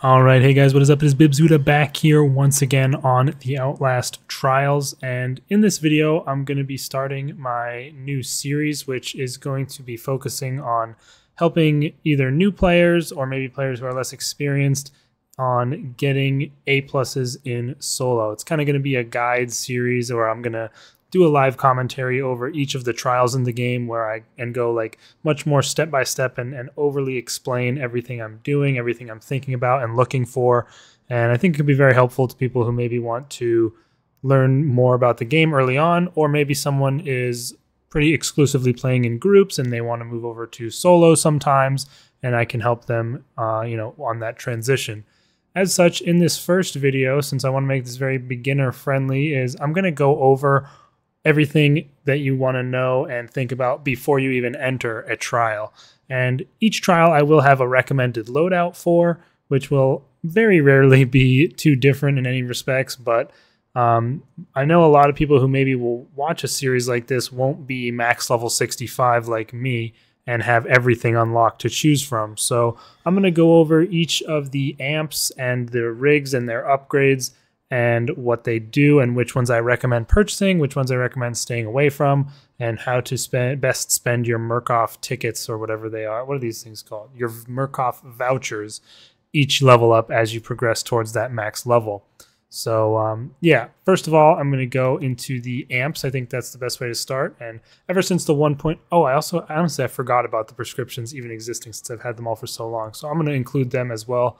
All right, hey guys, what is up? It is Bibzuda back here once again on the Outlast Trials, and in this video, I'm going to be starting my new series, which is going to be focusing on helping either new players or maybe players who are less experienced on getting A+ in solo. It's kind of going to be a guide series where I'm going to do a live commentary over each of the trials in the game where I and go like much more step by step and overly explain everything I'm doing, everything I'm thinking about and looking for. And I think it could be very helpful to people who maybe want to learn more about the game early on, or maybe someone is pretty exclusively playing in groups and they want to move over to solo sometimes, and I can help them on that transition. As such, in this first video, since I want to make this very beginner friendly, is I'm going to go over everything that you want to know and think about before you even enter a trial. And each trial I will have a recommended loadout for, which will very rarely be too different in any respects, but I know a lot of people who maybe will watch a series like this won't be max level 65 like me and have everything unlocked to choose from. So I'm going to go over each of the amps and their rigs and their upgrades and what they do and which ones I recommend purchasing, which ones I recommend staying away from, and how to best spend your Murkoff tickets or whatever they are. What are these things called? Your Murkoff vouchers each level up as you progress towards that max level. So yeah, first of all, I'm going to go into the amps. I think that's the best way to start. And ever since the 1.0, honestly, I forgot about the prescriptions even existing since I've had them all for so long. So I'm going to include them as well.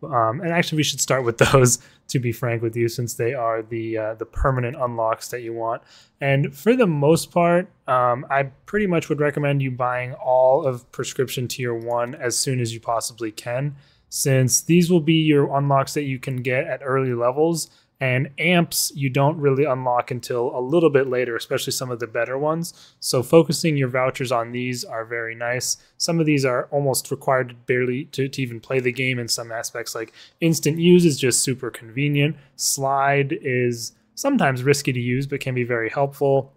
And actually, we should start with those, to be frank with you, since they are the permanent unlocks that you want. And for the most part, I pretty much would recommend you buying all of Prescription Tier 1 as soon as you possibly can, since these will be your unlocks that you can get at early levels. And amps you don't really unlock until a little bit later, especially some of the better ones. So focusing your vouchers on these are very nice. Some of these are almost required barely to even play the game in some aspects, like instant use is just super convenient. Slide is sometimes risky to use, but can be very helpful.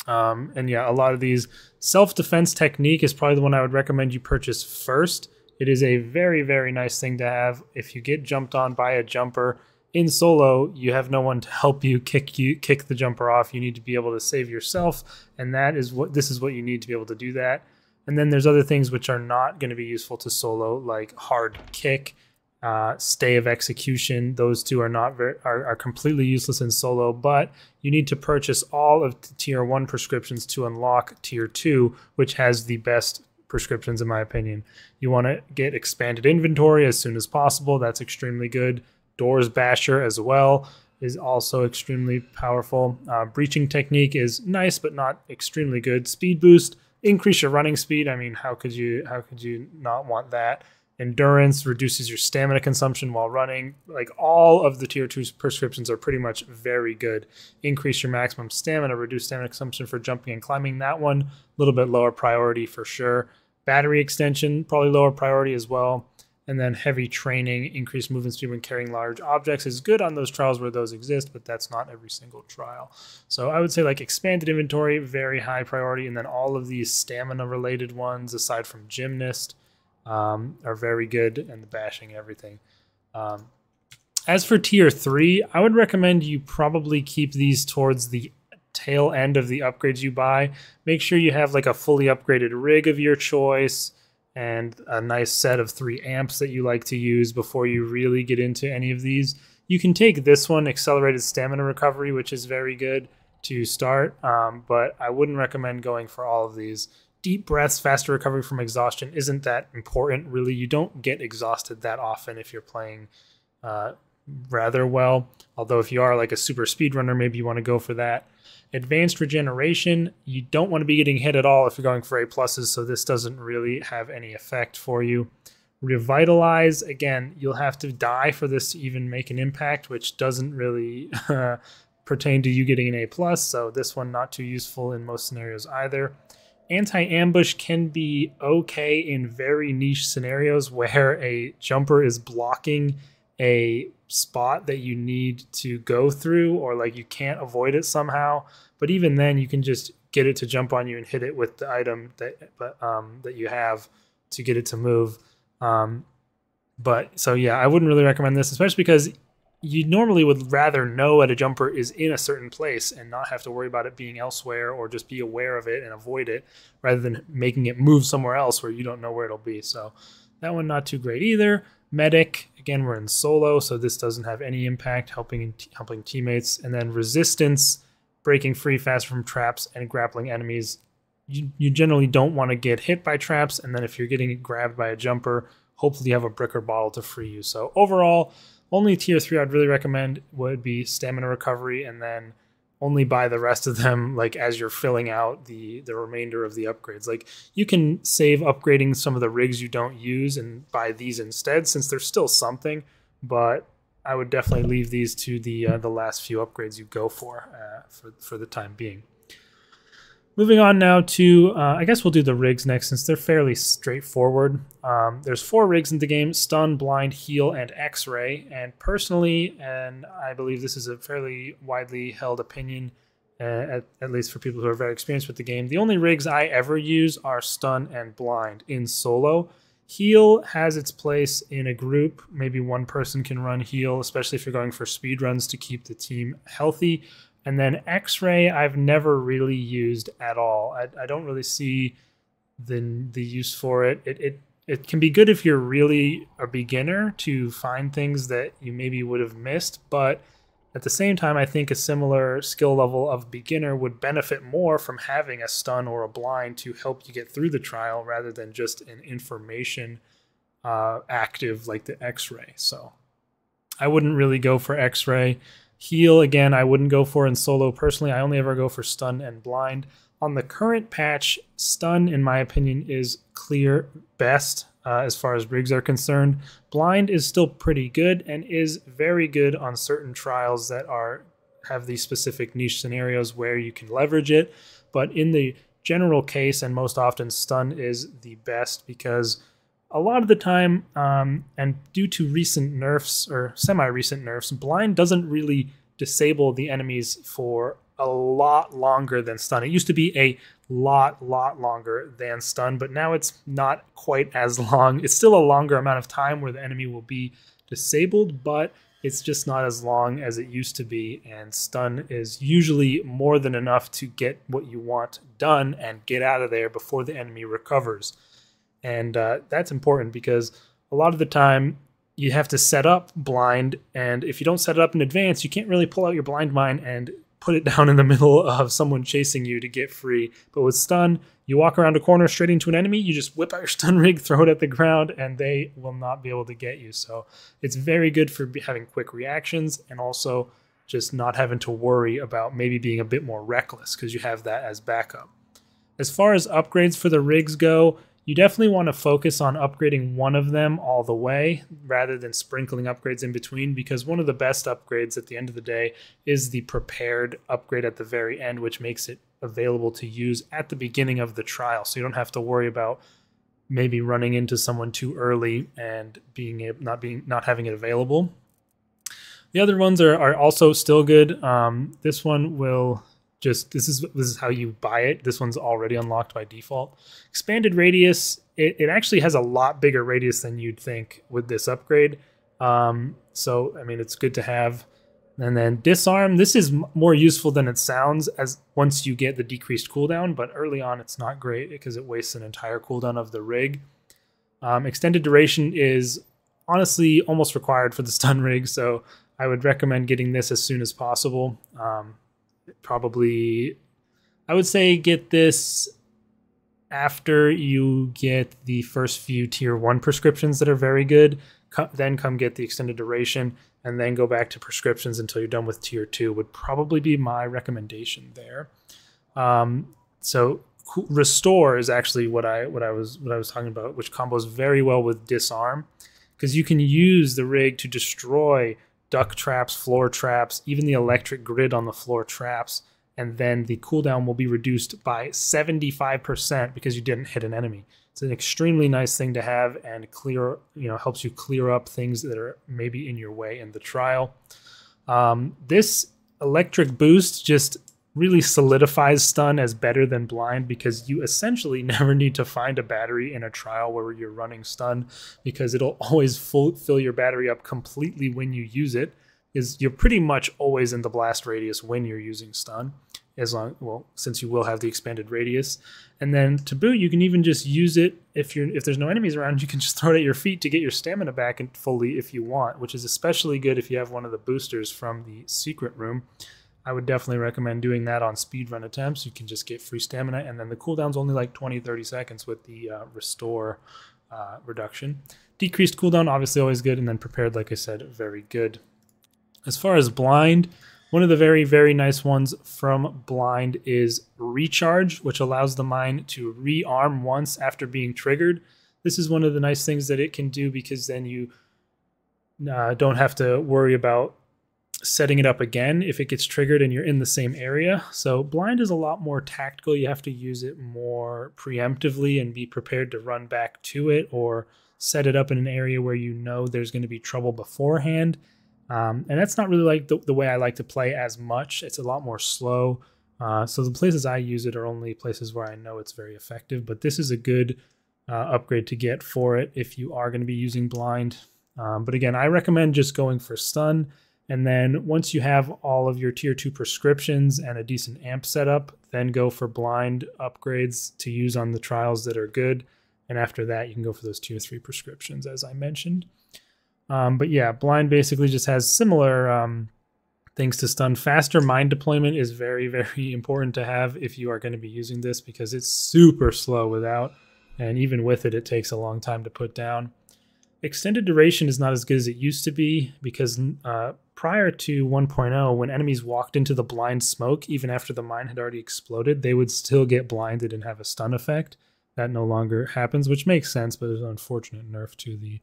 And yeah, a lot of these. Self-defense technique is probably the one I would recommend you purchase first. It is a very, very nice thing to have. If you get jumped on by a jumper, in solo, you have no one to help you kick the jumper off. You need to be able to save yourself, and this is what you need to be able to do that. And then there's other things which are not going to be useful to solo, like hard kick, stay of execution. Those two are completely useless in solo, but you need to purchase all of Tier 1 prescriptions to unlock Tier 2, which has the best prescriptions in my opinion. You want to get expanded inventory as soon as possible. That's extremely good. Doors Basher as well is also extremely powerful. Breaching technique is nice, but not extremely good. Speed boost, increase your running speed. I mean, how could you not want that? Endurance reduces your stamina consumption while running. Like all of the Tier 2 prescriptions are pretty much very good. Increase your maximum stamina, reduce stamina consumption for jumping and climbing. That one, a little bit lower priority for sure. Battery extension, probably lower priority as well. And then heavy training, increased movement speed when carrying large objects is good on those trials where those exist, but that's not every single trial. So I would say like expanded inventory, very high priority. And then all of these stamina related ones, aside from gymnast, are very good, and the bashing and everything. As for Tier 3, I would recommend you probably keep these towards the tail end of the upgrades you buy. Make sure you have like a fully upgraded rig of your choice and a nice set of 3 amps that you like to use before you really get into any of these. You can take this one, Accelerated Stamina Recovery, which is very good to start, but I wouldn't recommend going for all of these. Deep breaths, faster recovery from exhaustion isn't that important, really. You don't get exhausted that often if you're playing rather well, although if you are like a super speedrunner, maybe you want to go for that. Advanced regeneration, you don't want to be getting hit at all if you're going for A+, so this doesn't really have any effect for you. Revitalize, again, you'll have to die for this to even make an impact, which doesn't really pertain to you getting an A+, so this one not too useful in most scenarios either. Anti-ambush can be okay in very niche scenarios where a jumper is blocking a spot that you need to go through, or like you can't avoid it somehow. But even then, you can just get it to jump on you and hit it with the item that you have to get it to move. But so yeah, I wouldn't really recommend this, especially because you normally would rather know that a jumper is in a certain place and not have to worry about it being elsewhere, or just be aware of it and avoid it, rather than making it move somewhere else where you don't know where it'll be. So that one not too great either. Medic, again, we're in solo, so this doesn't have any impact helping teammates. And then resistance, breaking free faster from traps and grappling enemies. You generally don't want to get hit by traps, and then if you're getting grabbed by a jumper, hopefully you have a brick or bottle to free you. So overall, only tier 3 I'd really recommend would be stamina recovery, and then only buy the rest of them like as you're filling out the remainder of the upgrades. Like, you can save upgrading some of the rigs you don't use and buy these instead, since there's still something, but I would definitely leave these to the last few upgrades you go for the time being. Moving on now to, I guess we'll do the rigs next, since they're fairly straightforward. There's 4 rigs in the game: Stun, Blind, Heal, and X-Ray. And personally, and I believe this is a fairly widely held opinion, at least for people who are very experienced with the game, the only rigs I ever use are Stun and Blind in solo. Heal has its place in a group. Maybe one person can run Heal, especially if you're going for speed runs to keep the team healthy. And then X-Ray I've never really used at all. I don't really see the use for it. It can be good if you're really a beginner to find things that you maybe would have missed, but at the same time, I think a similar skill level of beginner would benefit more from having a stun or a blind to help you get through the trial, rather than just an information active like the X-Ray. So I wouldn't really go for X-Ray. Heal, again, I wouldn't go for in solo personally. I only ever go for stun and blind. On the current patch, stun, in my opinion, is clear best as far as rigs are concerned. Blind is still pretty good and is very good on certain trials that have these specific niche scenarios where you can leverage it. But in the general case, and most often, stun is the best, because a lot of the time, and due to recent nerfs or semi-recent nerfs, blind doesn't really disable the enemies for a lot longer than stun. It used to be a lot longer than stun, but now it's not quite as long. It's still a longer amount of time where the enemy will be disabled, but it's just not as long as it used to be, and stun is usually more than enough to get what you want done and get out of there before the enemy recovers. And that's important, because a lot of the time you have to set up blind, and if you don't set it up in advance, you can't really pull out your blind mine and put it down in the middle of someone chasing you to get free. But with stun, you walk around a corner straight into an enemy, you just whip out your stun rig, throw it at the ground, and they will not be able to get you. So it's very good for having quick reactions, and also just not having to worry about maybe being a bit more reckless, because you have that as backup. As far as upgrades for the rigs go, you definitely want to focus on upgrading one of them all the way, rather than sprinkling upgrades in between, because one of the best upgrades at the end of the day is the prepared upgrade at the very end, which makes it available to use at the beginning of the trial. So you don't have to worry about maybe running into someone too early and not having it available. The other ones are also still good. This one will this is how you buy it. This one's already unlocked by default. Expanded radius, it actually has a lot bigger radius than you'd think with this upgrade. So I mean, it's good to have. And then disarm, this is more useful than it sounds as once you get the decreased cooldown, but early on it's not great because it wastes an entire cooldown of the rig. Extended duration is honestly almost required for the stun rig, so I would recommend getting this as soon as possible. Probably, I would say get this after you get the first few tier 1 prescriptions that are very good. Then come get the extended duration, and then go back to prescriptions until you're done with tier 2 would probably be my recommendation there. So restore is actually what I was talking about, which combos very well with disarm, because you can use the rig to destroy duck traps, floor traps, even the electric grid on the floor traps, and then the cooldown will be reduced by 75% because you didn't hit an enemy. It's an extremely nice thing to have, and helps you clear up things that are maybe in your way in the trial. This electric boost just really solidifies stun as better than blind, because you essentially never need to find a battery in a trial where you're running stun, because it'll always fill your battery up completely when you use it. You're pretty much always in the blast radius when you're using stun, since you will have the expanded radius. And then to boot, you can even just use it if there's no enemies around. You can just throw it at your feet to get your stamina back fully if you want, which is especially good if you have one of the boosters from the secret room. I would definitely recommend doing that on speedrun attempts. You can just get free stamina, and then the cooldown's only like 20-30 seconds with the restore reduction. Decreased cooldown, obviously always good, and then prepared, like I said, very good. As far as blind, one of the very, very nice ones from blind is recharge, which allows the mine to rearm once after being triggered. This is one of the nice things that it can do, because then you don't have to worry about setting it up again if it gets triggered and you're in the same area. So blind is a lot more tactical. You have to use it more preemptively and be prepared to run back to it, or set it up in an area where you know there's going to be trouble beforehand. And that's not really like the way I like to play as much. It's a lot more slow. So the places I use it are only places where I know it's very effective, but this is a good upgrade to get for it if you are going to be using blind. But again, I recommend just going for stun. And then once you have all of your tier 2 prescriptions and a decent amp setup, then go for blind upgrades to use on the trials that are good. And after that, you can go for those tier 3 prescriptions, as I mentioned. But yeah, blind basically just has similar things to stun. Faster mine deployment is very, very important to have if you are going to be using this, because it's super slow without, and even with it, it takes a long time to put down. Extended duration is not as good as it used to be, because prior to 1.0, when enemies walked into the blind smoke, even after the mine had already exploded, they would still get blinded and have a stun effect. That no longer happens, which makes sense, but it's an unfortunate nerf to the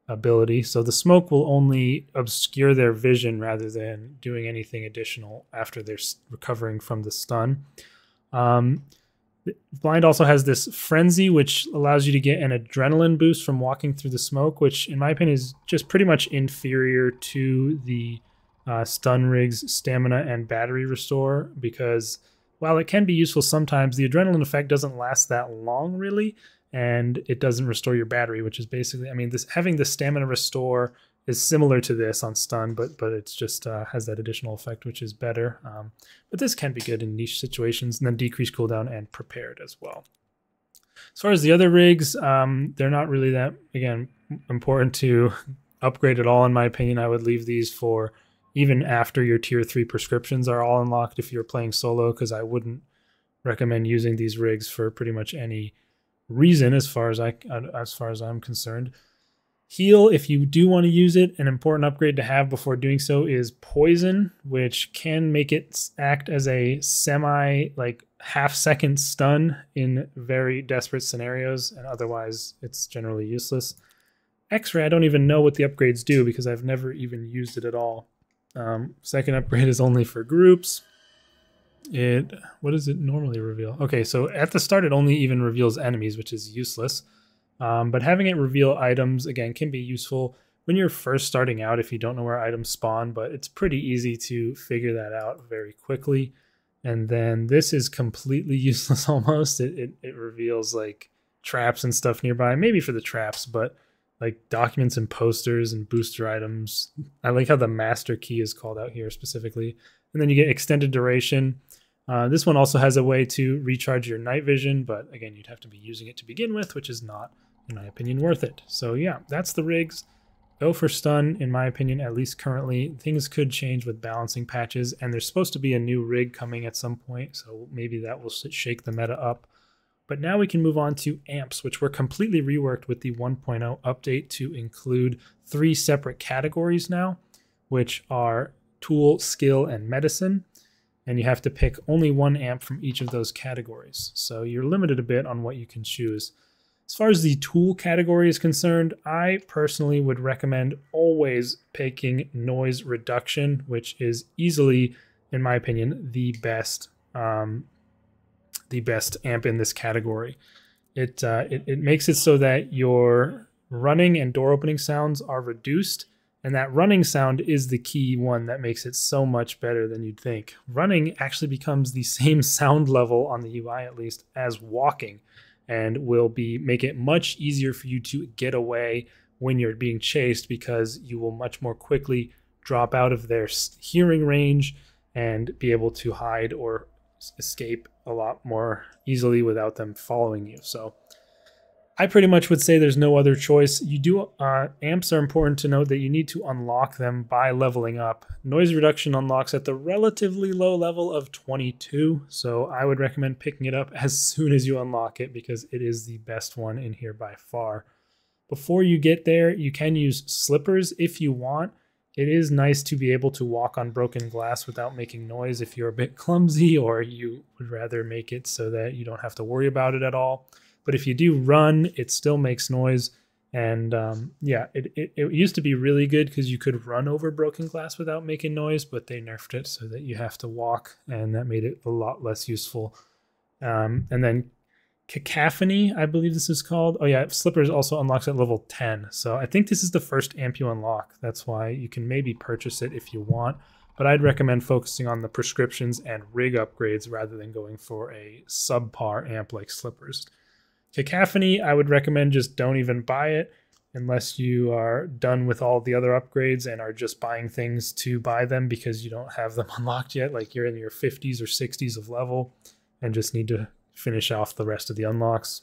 ability. So the smoke will only obscure their vision rather than doing anything additional after they're recovering from the stun. Blind also has this frenzy, which allows you to get an adrenaline boost from walking through the smoke, which in my opinion is just pretty much inferior to the stun rig's stamina and battery restore, because while it can be useful sometimes, the adrenaline effect doesn't last that long really, and it doesn't restore your battery, which is basically, I mean, having the stamina restore is similar to this on stun, but it's just has that additional effect, which is better. But this can be good in niche situations, and then decreased cooldown and prepared as well. As far as the other rigs, they're not really that, again, important to upgrade at all, in my opinion. I would leave these for even after your tier 3 prescriptions are all unlocked if you're playing solo, because I wouldn't recommend using these rigs for pretty much any reason as far as I'm concerned. Heal, if you do want to use it, an important upgrade to have before doing so is poison, which can make it act as a half-second stun in very desperate scenarios, and otherwise it's generally useless. X-ray, I don't even know what the upgrades do, because I've never even used it at all. Second upgrade is only for groups. What does it normally reveal? Okay, so at the start it only even reveals enemies, which is useless. But having it reveal items, again, can be useful when you're first starting out if you don't know where items spawn, but it's pretty easy to figure that out very quickly. And then this is completely useless almost. It reveals like traps and stuff nearby, maybe for the traps, but like documents and posters and booster items. I like how the master key is called out here specifically. And then you get extended duration. This one also has a way to recharge your night vision, but again, you'd have to be using it to begin with, which is not, in my opinion, worth it. So yeah, that's the rigs. Go for stun, in my opinion, at least currently. Things could change with balancing patches, and there's supposed to be a new rig coming at some point, so maybe that will shake the meta up. But now we can move on to amps, which were completely reworked with the 1.0 update to include 3 separate categories now, which are tool, skill, and medicine. And you have to pick only one amp from each of those categories. So you're limited a bit on what you can choose. As far as the tool category is concerned, I personally would recommend always picking noise reduction, which is easily, in my opinion, the best amp in this category. It makes it so that your running and door opening sounds are reduced, And that running sound is the key one that makes it so much better than you'd think. Running actually becomes the same sound level on the UI at least as walking, and will make it much easier for you to get away when you're being chased, because you will much more quickly drop out of their hearing range and be able to hide or escape a lot more easily without them following you. So I pretty much would say there's no other choice. Amps are important to note that you need to unlock them by leveling up. Noise reduction unlocks at the relatively low level of 22, so I would recommend picking it up as soon as you unlock it, because it is the best one in here by far. Before you get there, you can use slippers if you want. It is nice to be able to walk on broken glass without making noise if you're a bit clumsy, or you would rather make it so that you don't have to worry about it at all. But if you do run, it still makes noise. And yeah, it used to be really good because you could run over broken glass without making noise, but they nerfed it so that you have to walk, and that made it a lot less useful. And then Cacophony, I believe this is called. Oh yeah, Slippers also unlocks at level 10. So I think this is the first amp you unlock. That's why you can maybe purchase it if you want. But I'd recommend focusing on the prescriptions and rig upgrades rather than going for a subpar amp like Slippers. Cacophony, I would recommend just don't even buy it unless you are done with all the other upgrades and are just buying things to buy them because you don't have them unlocked yet, like you're in your 50s or 60s of level and just need to finish off the rest of the unlocks.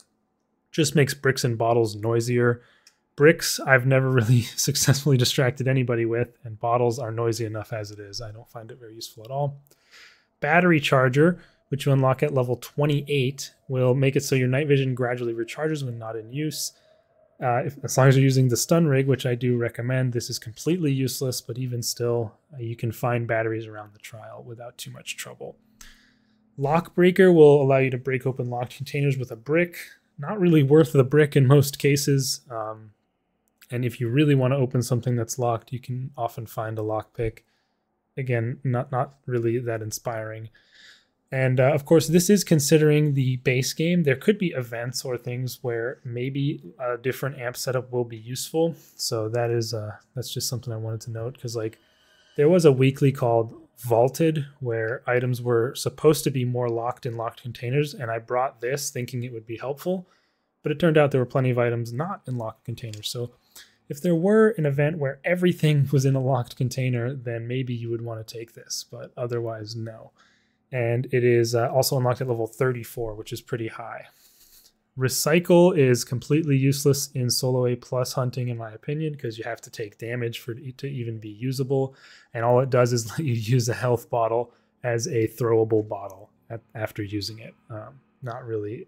Just makes bricks and bottles noisier. Bricks, I've never really successfully distracted anybody with, and bottles are noisy enough as it is. I don't find it very useful at all. Battery charger, which you unlock at level 28, will make it so your night vision gradually recharges when not in use. As long as you're using the stun rig, which I do recommend, this is completely useless, but even still, you can find batteries around the trial without too much trouble. Lock breaker will allow you to break open locked containers with a brick. Not really worth the brick in most cases. And if you really want to open something that's locked, you can often find a lockpick. Again, not really that inspiring. And of course, this is considering the base game. There could be events or things where maybe a different amp setup will be useful. So that's just something I wanted to note, because like there was a weekly called Vaulted where items were supposed to be more locked in locked containers, and I brought this thinking it would be helpful, but it turned out there were plenty of items not in locked containers. So if there were an event where everything was in a locked container, then maybe you would want to take this, but otherwise no. And it is also unlocked at level 34, which is pretty high. Recycle is completely useless in solo A plus hunting, in my opinion, because you have to take damage for it to even be usable. And all it does is let you use a health bottle as a throwable bottle after using it. Not really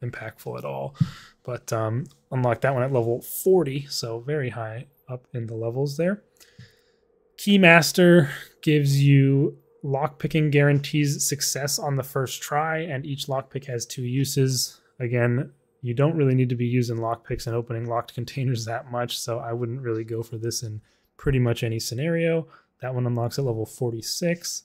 impactful at all. But unlock that one at level 40, so very high up in the levels there. Keymaster gives you lockpicking guarantees success on the first try, and each lockpick has 2 uses. Again, you don't really need to be using lockpicks and opening locked containers that much, so I wouldn't really go for this in pretty much any scenario. That one unlocks at level 46.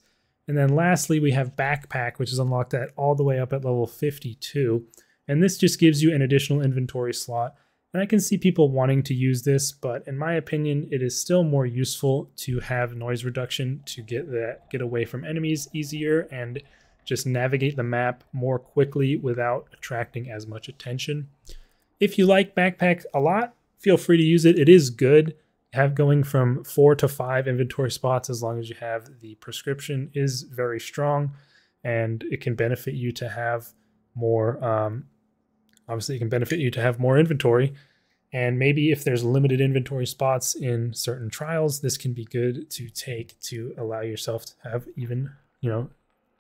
And then lastly, we have Backpack, which is unlocked at all the way up at level 52. And this just gives you an additional inventory slot. And I can see people wanting to use this, but in my opinion, it is still more useful to have noise reduction to get away from enemies easier and just navigate the map more quickly without attracting as much attention. If you like Backpack a lot, feel free to use it. It is good. Going from 4 to 5 inventory spots as long as you have the prescription is very strong, and it can benefit you to have more. Obviously, it can benefit you to have more inventory, and maybe if there's limited inventory spots in certain trials, this can be good to take to allow yourself to have even,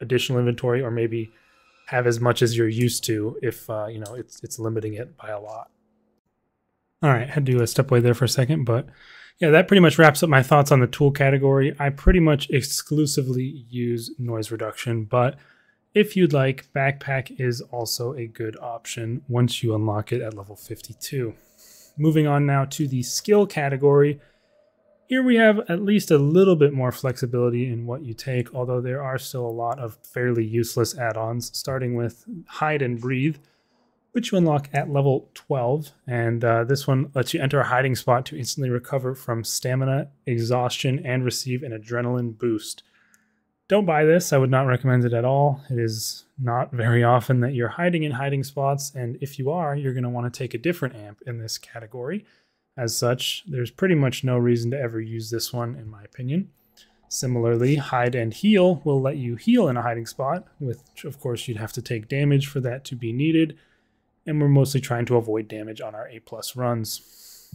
additional inventory, or maybe have as much as you're used to if, it's limiting it by a lot. All right, had to step away there for a second, but yeah, that pretty much wraps up my thoughts on the tool category. I pretty much exclusively use noise reduction, but if you'd like, Backpack is also a good option once you unlock it at level 52. Moving on now to the skill category. Here we have at least a little bit more flexibility in what you take, although there are still a lot of fairly useless add-ons, starting with Hide and Breathe. which you unlock at level 12. And this one lets you enter a hiding spot to instantly recover from stamina, exhaustion, and receive an adrenaline boost. Don't buy this. I would not recommend it at all. It is not very often that you're hiding in hiding spots, and if you are, you're going to want to take a different amp in this category. As such, there's pretty much no reason to ever use this one, in my opinion. Similarly, hide and heal will let you heal in a hiding spot, which of course you'd have to take damage for that to be needed, and we're mostly trying to avoid damage on our A+ runs.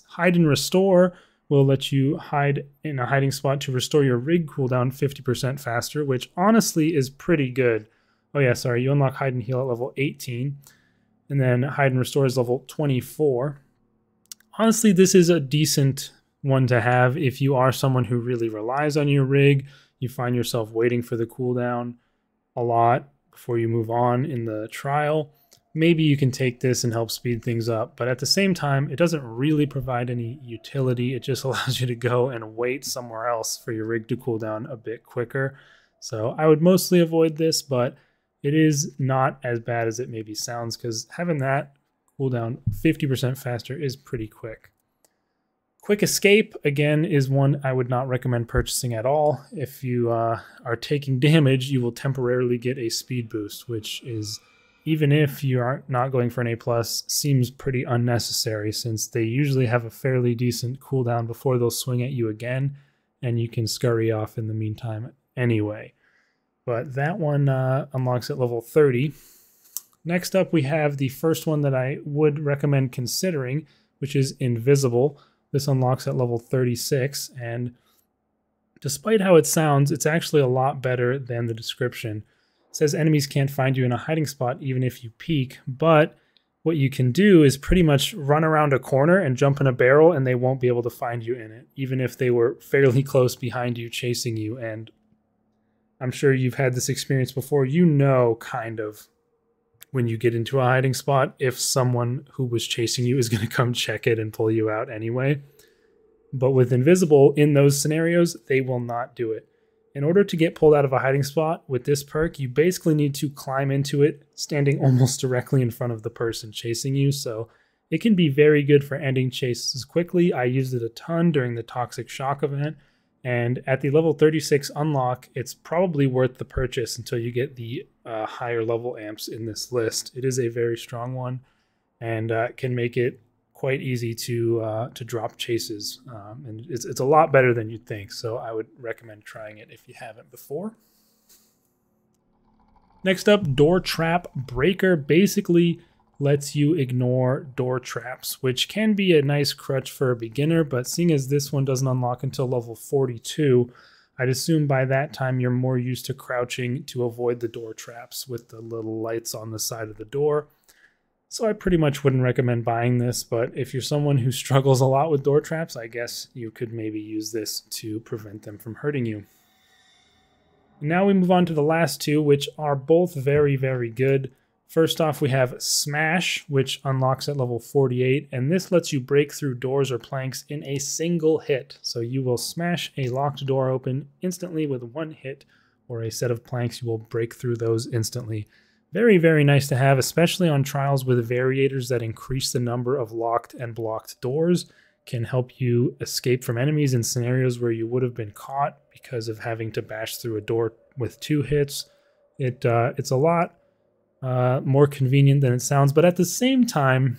Hide and restore will let you hide in a hiding spot to restore your rig cooldown 50% faster, which honestly is pretty good. Oh yeah, sorry, you unlock hide and heal at level 18, and then hide and restore is level 24. Honestly, this is a decent one to have if you are someone who really relies on your rig. You find yourself waiting for the cooldown a lot before you move on in the trial. Maybe you can take this and help speed things up, but at the same time, it doesn't really provide any utility. It just allows you to go and wait somewhere else for your rig to cool down a bit quicker. So I would mostly avoid this, but it is not as bad as it maybe sounds, because having that cooldown 50% faster is pretty quick. Quick escape, again, is one I would not recommend purchasing at all. If you are taking damage, you will temporarily get a speed boost, which is, even if you are not going for an A+, seems pretty unnecessary, since they usually have a fairly decent cooldown before they'll swing at you again, and you can scurry off in the meantime anyway. But that one unlocks at level 30. Next up, we have the first one that I would recommend considering, which is Invisible. This unlocks at level 36, and despite how it sounds, it's actually a lot better than the description. It says enemies can't find you in a hiding spot even if you peek, but what you can do is pretty much run around a corner and jump in a barrel and they won't be able to find you in it, even if they were fairly close behind you chasing you. And I'm sure you've had this experience before. You know, kind of, when you get into a hiding spot, if someone who was chasing you is going to come check it and pull you out anyway. But with Invisible, in those scenarios, they will not do it. In order to get pulled out of a hiding spot with this perk, you basically need to climb into it, standing almost directly in front of the person chasing you. So it can be very good for ending chases quickly. I used it a ton during the Toxic Shock event. And at the level 36 unlock, it's probably worth the purchase until you get the higher level amps in this list. It is a very strong one, and can make it quite easy to drop chases. And it's a lot better than you'd think, so I would recommend trying it if you haven't before. Next up, Door Trap Breaker basically lets you ignore door traps, which can be a nice crutch for a beginner, but seeing as this one doesn't unlock until level 42, I'd assume by that time you're more used to crouching to avoid the door traps with the little lights on the side of the door. So I pretty much wouldn't recommend buying this, but if you're someone who struggles a lot with door traps, I guess you could maybe use this to prevent them from hurting you. Now we move on to the last two, which are both very, very good. First off, we have Smash, which unlocks at level 48, and this lets you break through doors or planks in a single hit. So you will smash a locked door open instantly with one hit, or a set of planks, you will break through those instantly. Very, very nice to have, especially on trials with variators that increase the number of locked and blocked doors. Can help you escape from enemies in scenarios where you would have been caught because of having to bash through a door with 2 hits. It's a lot more convenient than it sounds, but at the same time,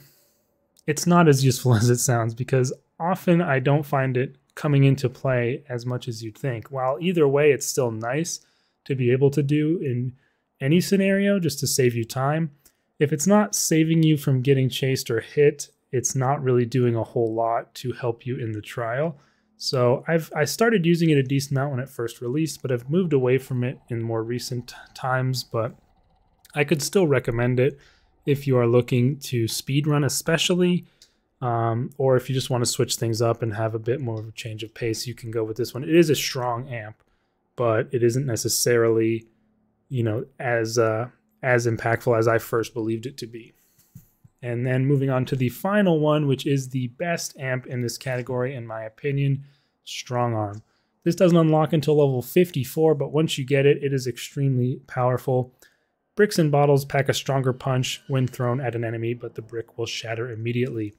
it's not as useful as it sounds, because often I don't find it coming into play as much as you'd think. While either way, it's still nice to be able to do in any scenario just to save you time. If it's not saving you from getting chased or hit, it's not really doing a whole lot to help you in the trial. So I started using it a decent amount when it first released, but I've moved away from it in more recent times. But I could still recommend it if you are looking to speedrun especially, or if you just want to switch things up and have a bit more of a change of pace, you can go with this one. It is a strong amp, but it isn't necessarily, you know, as impactful as I first believed it to be. And then moving on to the final one, which is the best amp in this category, in my opinion, Strong Arm. This doesn't unlock until level 54, but once you get it, it is extremely powerful. Bricks and bottles pack a stronger punch when thrown at an enemy, but the brick will shatter immediately.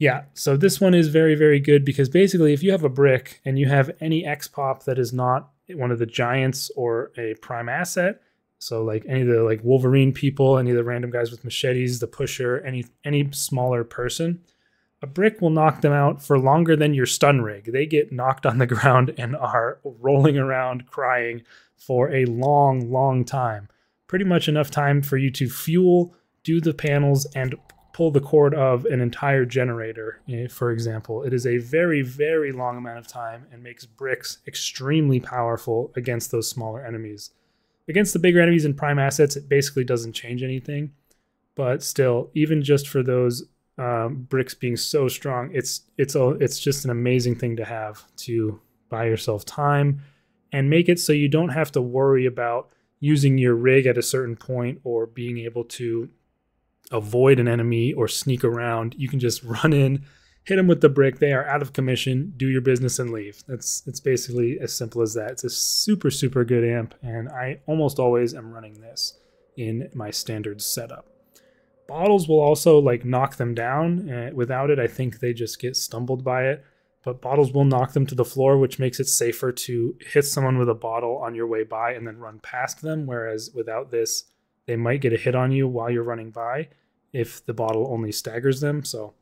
Yeah, so this one is very, very good because basically if you have a brick and you have any X-Pop that is not one of the giants or a prime asset, so like any of the like Wolverine people, any of the random guys with machetes, the pusher, any smaller person, a brick will knock them out for longer than your stun rig. They get knocked on the ground and are rolling around crying for a long, long time. Pretty much enough time for you to fuel, do the panels, and pull the cord of an entire generator, for example. It is a very, very long amount of time and makes bricks extremely powerful against those smaller enemies. Against the bigger enemies and prime assets, it basically doesn't change anything. But still, even just for those bricks being so strong, it's just an amazing thing to have to buy yourself time and make it so you don't have to worry about using your rig at a certain point or being able to avoid an enemy or sneak around. You can just run in, hit them with the brick. They are out of commission. Do your business and leave. It's basically as simple as that. It's a super, super good amp, and I almost always am running this in my standard setup. Bottles will also like knock them down. Without it, I think they just get stumbled by it. But bottles will knock them to the floor, which makes it safer to hit someone with a bottle on your way by and then run past them. Whereas without this, they might get a hit on you while you're running by if the bottle only staggers them. So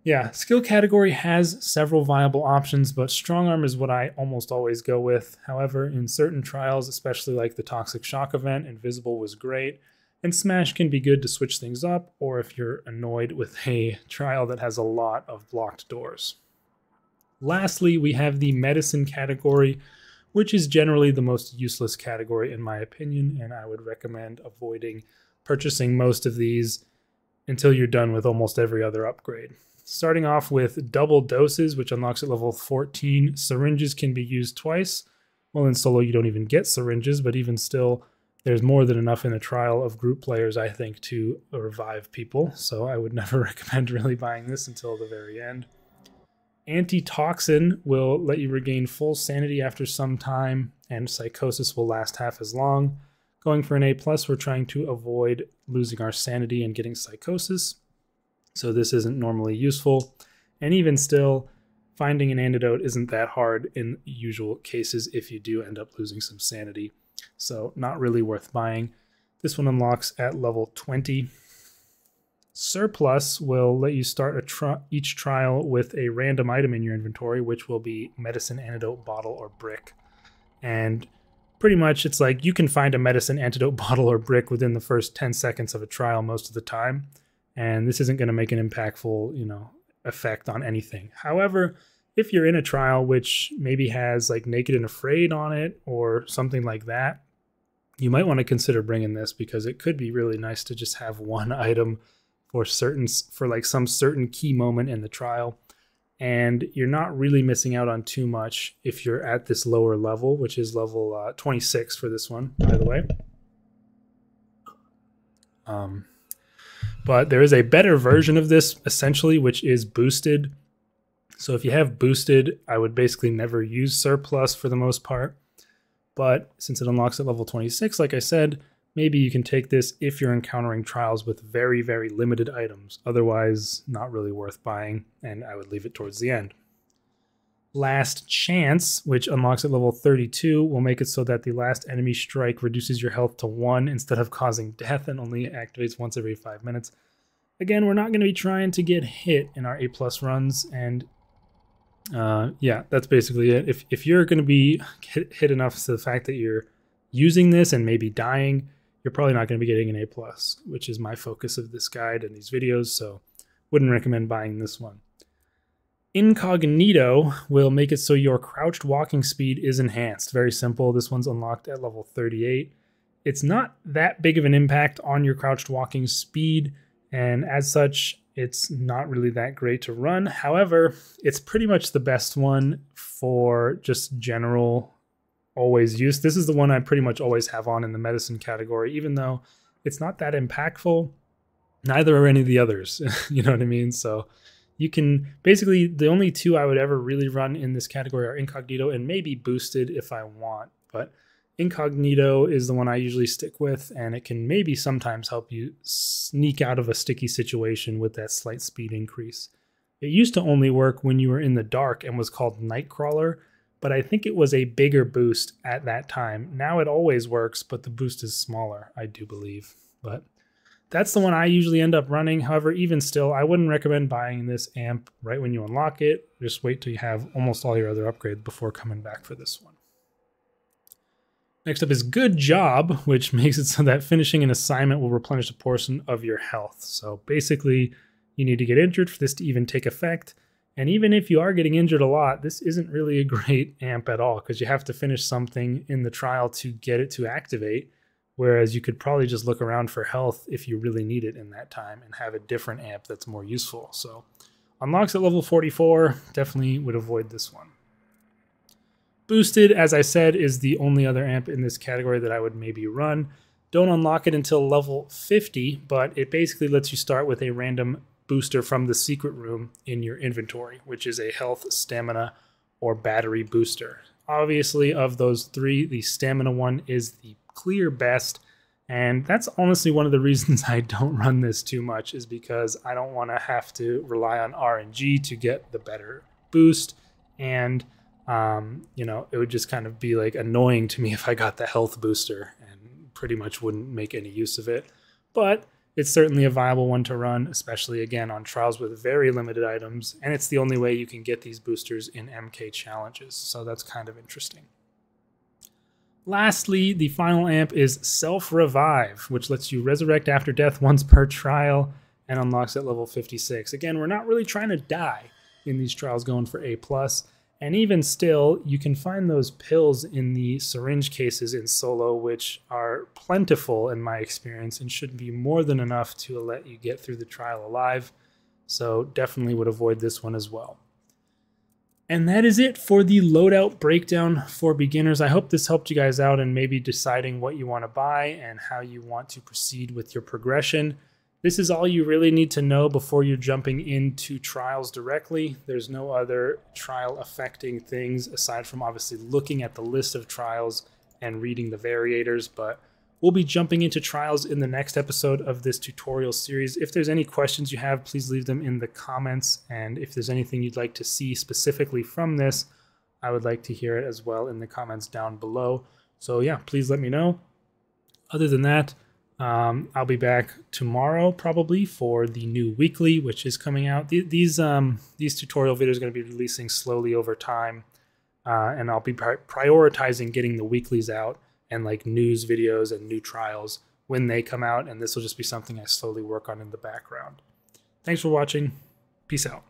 yeah, skill category has several viable options, but strong arm is what I almost always go with. However, in certain trials, especially like the Toxic Shock event, Invisible was great, and Smash can be good to switch things up, or if you're annoyed with a trial that has a lot of blocked doors. Lastly, we have the medicine category, which is generally the most useless category in my opinion, and I would recommend avoiding purchasing most of these until you're done with almost every other upgrade. Starting off with double doses, which unlocks at level 14. Syringes can be used twice. Well, in solo you don't even get syringes, but even still, there's more than enough in a trial of group players, I think, to revive people, so I would never recommend really buying this until the very end. Antitoxin will let you regain full sanity after some time, and psychosis will last half as long. Going for an A+, we're trying to avoid losing our sanity and getting psychosis, so this isn't normally useful. And even still, finding an antidote isn't that hard in usual cases if you do end up losing some sanity, so not really worth buying. This one unlocks at level 20. Surplus will let you start each trial with a random item in your inventory, which will be medicine, antidote, bottle, or brick. And pretty much it's like you can find a medicine, antidote, bottle, or brick within the first 10 seconds of a trial most of the time. And this isn't going to make an impactful, effect on anything. However, if you're in a trial which maybe has like Naked and Afraid on it or something like that, you might want to consider bringing this because it could be really nice to just have one item for like some certain key moment in the trial, and you're not really missing out on too much if you're at this lower level, which is level 26 for this one, by the way. But there is a better version of this essentially, which is boosted. So if you have boosted, I would basically never use surplus for the most part, but since it unlocks at level 26, like I said, maybe you can take this if you're encountering trials with very, very limited items. Otherwise, not really worth buying, and I would leave it towards the end. Last Chance, which unlocks at level 32, will make it so that the last enemy strike reduces your health to 1 instead of causing death and only activates once every 5 minutes. Again, we're not going to be trying to get hit in our A+ runs, and yeah, that's basically it. If you're going to be hit enough to the fact that you're using this and maybe dying, you're probably not going to be getting an A+, which is my focus of this guide and these videos, so wouldn't recommend buying this one. Incognito will make it so your crouched walking speed is enhanced. Very simple. This one's unlocked at level 38. It's not that big of an impact on your crouched walking speed, and as such, it's not really that great to run. However, it's pretty much the best one for just general always use. This is the one I pretty much always have on in the medicine category, even though it's not that impactful. Neither are any of the others, you know what I mean? So you can basically, the only two I would ever really run in this category are Incognito and maybe Boosted if I want. But Incognito is the one I usually stick with, and it can maybe sometimes help you sneak out of a sticky situation with that slight speed increase. It used to only work when you were in the dark and was called Nightcrawler, but I think it was a bigger boost at that time. Now it always works, but the boost is smaller, I do believe. But that's the one I usually end up running. However, even still, I wouldn't recommend buying this amp right when you unlock it. Just wait till you have almost all your other upgrades before coming back for this one. Next up is Good Job, which makes it so that finishing an assignment will replenish a portion of your health. So basically, you need to get injured for this to even take effect. And even if you are getting injured a lot, this isn't really a great amp at all because you have to finish something in the trial to get it to activate. Whereas you could probably just look around for health if you really need it in that time and have a different amp that's more useful. So unlocks at level 44, definitely would avoid this one. Boosted, as I said, is the only other amp in this category that I would maybe run. Don't unlock it until level 50, but it basically lets you start with a random booster from the secret room in your inventory, which is a health, stamina, or battery booster. Obviously, of those three, the stamina one is the clear best, and that's honestly one of the reasons I don't run this too much, is because I don't want to have to rely on RNG to get the better boost, and you know, it would just kind of be like annoying to me if I got the health booster and pretty much wouldn't make any use of it. But it's certainly a viable one to run, especially again on trials with very limited items, and it's the only way you can get these boosters in MK challenges, so that's kind of interesting. Lastly, the final amp is Self-Revive, which lets you resurrect after death once per trial and unlocks at level 56. Again, we're not really trying to die in these trials going for A+. And even still, you can find those pills in the syringe cases in solo, which are plentiful in my experience and should be more than enough to let you get through the trial alive. So definitely would avoid this one as well. And that is it for the loadout breakdown for beginners. I hope this helped you guys out in maybe deciding what you want to buy and how you want to proceed with your progression. This is all you really need to know before you're jumping into trials directly. There's no other trial affecting things aside from obviously looking at the list of trials and reading the variators, but we'll be jumping into trials in the next episode of this tutorial series. If there's any questions you have, please leave them in the comments, and if there's anything you'd like to see specifically from this, I would like to hear it as well in the comments down below. So yeah, please let me know. Other than that, I'll be back tomorrow probably for the new weekly, which is coming out. These tutorial videos are going to be releasing slowly over time, and I'll be prioritizing getting the weeklies out and like news videos and new trials when they come out, and this will just be something I slowly work on in the background. Thanks for watching. Peace out.